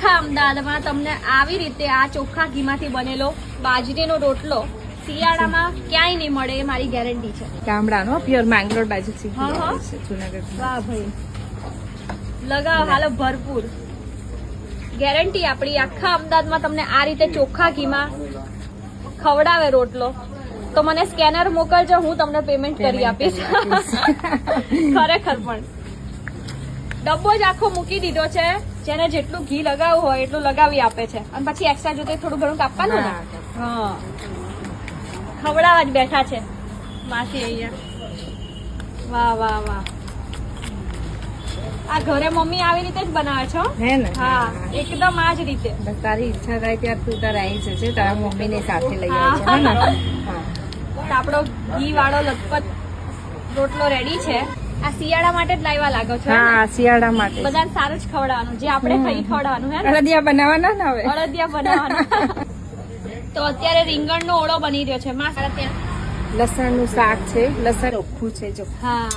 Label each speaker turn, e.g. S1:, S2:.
S1: આખા અમદાવાદમાં તમને આવી રીતે આ ચોખ્ખા ઘીમાંથી બનેલો બાજરીનો રોટલો શિયાળામાં ક્યાંય નહીં મળે, એ મારી ગેરંટી છે.
S2: ગામડાનો પ્યોર માંગરોળ બાજુથી
S1: હા, હા.
S2: આવે છે જુનાગઢ.
S1: વાહ ભાઈ, લગાવ હાલો ભરપૂર. ગેરંટી આપણી આખા અમદાવાદમાં તમને આ રીતે ચોખ્ખા ઘીમાં ખવડાવે રોટલો તો મને સ્કેનર મોકલજો, હું તમને પેમેન્ટ કરી આપીશ. ખરેખર પણ ડબ્બો જ આખો મૂકી દીધો છે, જેને જેટલું ઘી લગાવવું હોય એટલું લગાવી આપે છે, અને પછી એક્સ્ટ્રા જોતે થોડું ઘણું કાપવાનું ને. હા, ખવડાવવા જ બેઠા છે માસી અહીંયા. વાહ વાહ વાહ. આ ઘરે મમ્મી આવી રીતે જ બનાવે છો?
S2: હે ને?
S1: હા, એકદમ આ જ રીતે.
S2: બસ તારી ઈચ્છા થાય ત્યારે તું તાર આવી જશે, તારા મમ્મી ને સાથે લઈ
S1: હા.
S2: આવજે. હે ને? હા.
S1: તો આપણો ઘી વાળો લથપથ રોટલો રેડી છે. આ શિયાળા માટે જ લાવ્યા લાગો છો?
S2: હા, શિયાળા માટે
S1: બધાને સારું જ ખવડાવવાનું, જે આપણે ખાઈ ખવડાવવાનું. હે ને?
S2: અડદિયા બનાવવાના ને હવે.
S1: અડદિયા બનાવવાનું. તો અત્યારે રીંગણનો ઓળો બની રહ્યો છે માં. ત્યાં
S2: લસણ નું શાક છે, લસણ ઓખું છે જો.
S1: હા,